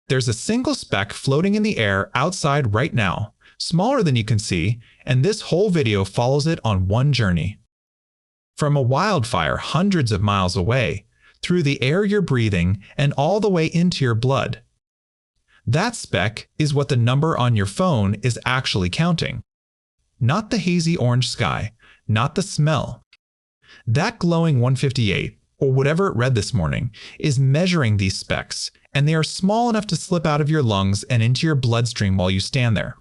There's a single speck floating in the air outside right now, smaller than you can see, and this whole video follows it on one journey. From a wildfire hundreds of miles away, through the air you're breathing, and all the way into your blood. That speck is what the number on your phone is actually counting. Not the hazy orange sky, not the smell. That glowing 158, or whatever it read this morning, is measuring these specks, and they are small enough to slip out of your lungs and into your bloodstream while you stand there.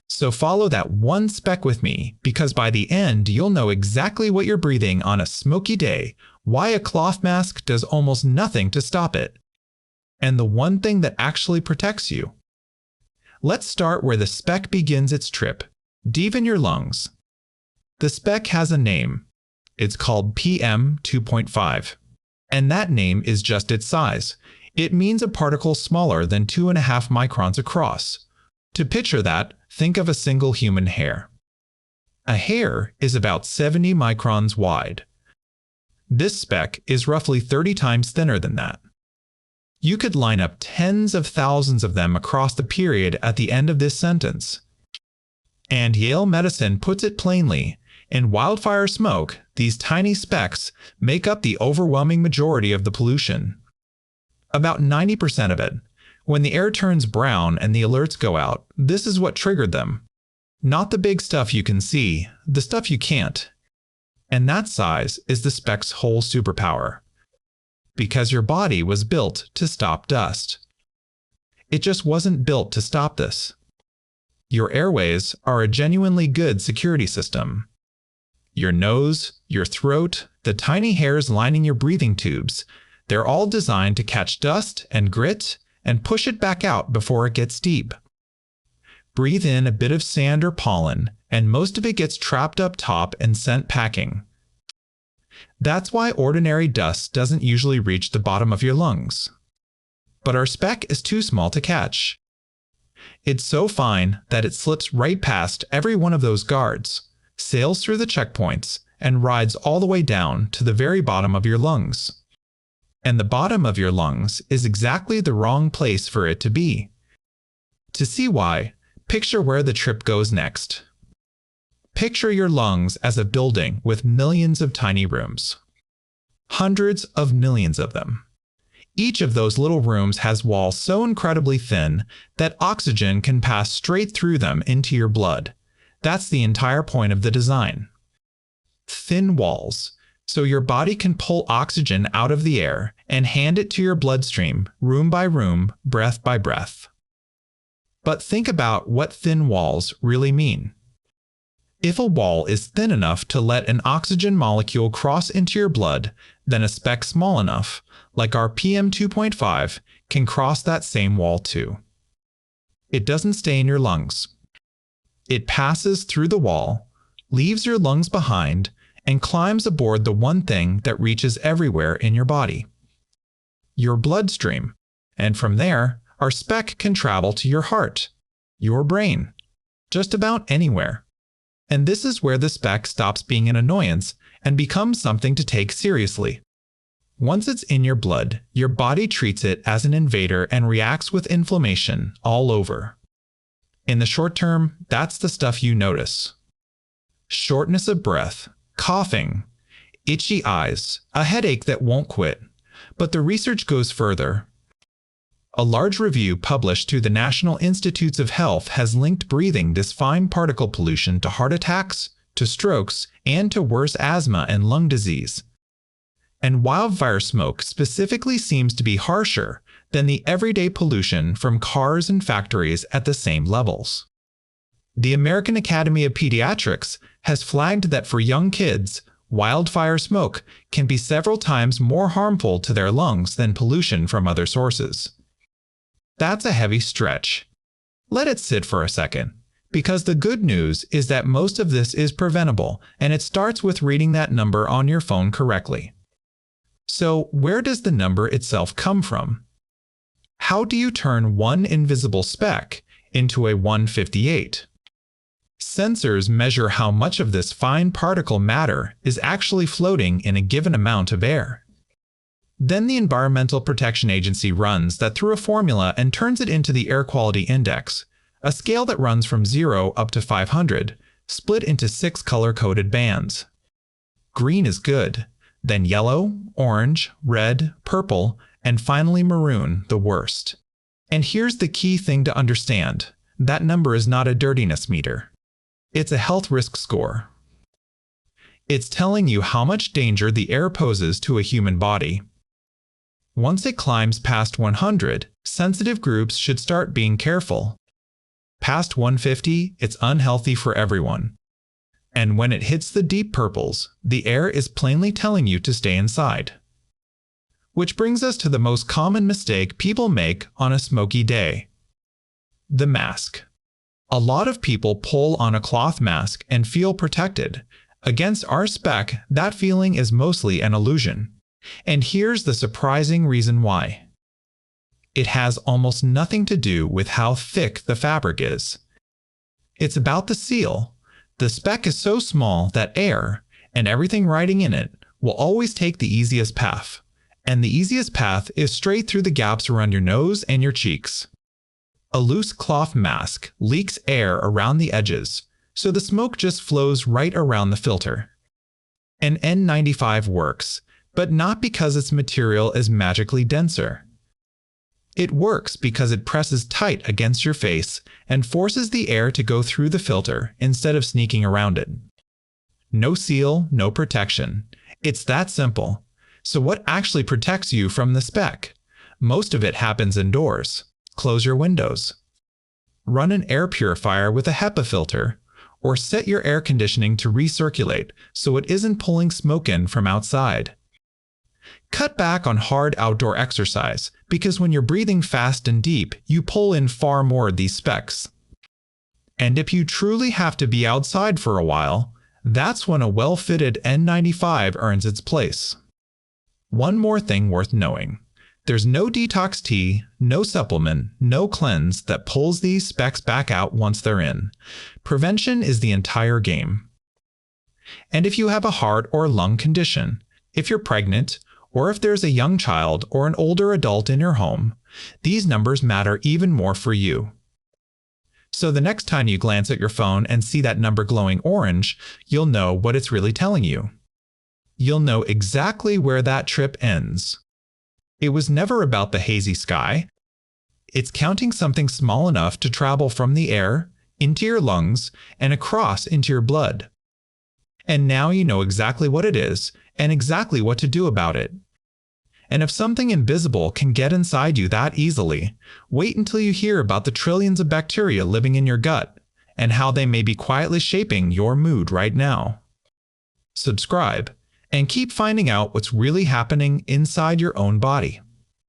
So follow that one speck with me, because by the end you'll know exactly what you're breathing on a smoky day, why a cloth mask does almost nothing to stop it, and the one thing that actually protects you. Let's start where the speck begins its trip, deep in your lungs. The speck has a name. It's called PM 2.5, and that name is just its size. It means a particle smaller than 2.5 microns across. To picture that, think of a single human hair. A hair is about 70 microns wide. This speck is roughly 30 times thinner than that. You could line up tens of thousands of them across the period at the end of this sentence. And Yale Medicine puts it plainly, in wildfire smoke, these tiny specks make up the overwhelming majority of the pollution. About 90% of it. When the air turns brown and the alerts go out, this is what triggered them. Not the big stuff you can see, the stuff you can't. And that size is the speck's whole superpower. Because your body was built to stop dust. It just wasn't built to stop this. Your airways are a genuinely good security system. Your nose, your throat, the tiny hairs lining your breathing tubes, they're all designed to catch dust and grit and push it back out before it gets deep. Breathe in a bit of sand or pollen, and most of it gets trapped up top and sent packing. That's why ordinary dust doesn't usually reach the bottom of your lungs. But our speck is too small to catch. It's so fine that it slips right past every one of those guards, sails through the checkpoints, and rides all the way down to the very bottom of your lungs. And the bottom of your lungs is exactly the wrong place for it to be. To see why, picture where the trip goes next. Picture your lungs as a building with millions of tiny rooms. Hundreds of millions of them. Each of those little rooms has walls so incredibly thin that oxygen can pass straight through them into your blood. That's the entire point of the design. Thin walls, so your body can pull oxygen out of the air and hand it to your bloodstream, room by room, breath by breath. But think about what thin walls really mean. If a wall is thin enough to let an oxygen molecule cross into your blood, then a speck small enough, like our PM 2.5, can cross that same wall too. It doesn't stay in your lungs. It passes through the wall, leaves your lungs behind, and climbs aboard the one thing that reaches everywhere in your body. Your bloodstream. And from there, our speck can travel to your heart, your brain, just about anywhere. And this is where the speck stops being an annoyance and becomes something to take seriously. Once it's in your blood, your body treats it as an invader and reacts with inflammation all over. In the short term, that's the stuff you notice. Shortness of breath, coughing, itchy eyes, a headache that won't quit. But the research goes further. A large review published through the National Institutes of Health has linked breathing this fine particle pollution to heart attacks, to strokes, and to worse asthma and lung disease. And wildfire smoke specifically seems to be harsher than the everyday pollution from cars and factories at the same levels. The American Academy of Pediatrics has flagged that for young kids, wildfire smoke can be several times more harmful to their lungs than pollution from other sources. That's a heavy stretch. Let it sit for a second, because the good news is that most of this is preventable, and it starts with reading that number on your phone correctly. So, where does the number itself come from? How do you turn one invisible speck into a 158? Sensors measure how much of this fine particle matter is actually floating in a given amount of air. Then the Environmental Protection Agency runs that through a formula and turns it into the Air Quality Index, a scale that runs from 0 up to 500, split into 6 color-coded bands. Green is good, then yellow, orange, red, purple, and finally maroon, the worst. And here's the key thing to understand. That number is not a dirtiness meter. It's a health risk score. It's telling you how much danger the air poses to a human body. Once it climbs past 100, sensitive groups should start being careful. Past 150, it's unhealthy for everyone. And when it hits the deep purples, the air is plainly telling you to stay inside. Which brings us to the most common mistake people make on a smoky day. The mask. A lot of people pull on a cloth mask and feel protected. Against our speck, that feeling is mostly an illusion. And here's the surprising reason why. It has almost nothing to do with how thick the fabric is. It's about the seal. The speck is so small that air, and everything riding in it, will always take the easiest path. And the easiest path is straight through the gaps around your nose and your cheeks. A loose cloth mask leaks air around the edges, so the smoke just flows right around the filter. An N95 works, but not because its material is magically denser. It works because it presses tight against your face and forces the air to go through the filter instead of sneaking around it. No seal, no protection. It's that simple. So what actually protects you from the speck? Most of it happens indoors. Close your windows. Run an air purifier with a HEPA filter, or set your air conditioning to recirculate so it isn't pulling smoke in from outside. Cut back on hard outdoor exercise because when you're breathing fast and deep, you pull in far more of these specks. And if you truly have to be outside for a while, that's when a well-fitted N95 earns its place. One more thing worth knowing. There's no detox tea, no supplement, no cleanse that pulls these specks back out once they're in. Prevention is the entire game. And if you have a heart or lung condition, if you're pregnant, or if there's a young child or an older adult in your home, these numbers matter even more for you. So the next time you glance at your phone and see that number glowing orange, you'll know what it's really telling you. You'll know exactly where that trip ends. It was never about the hazy sky. It's counting something small enough to travel from the air, into your lungs, and across into your blood. And now you know exactly what it is and exactly what to do about it. And if something invisible can get inside you that easily, wait until you hear about the trillions of bacteria living in your gut and how they may be quietly shaping your mood right now. Subscribe and keep finding out what's really happening inside your own body.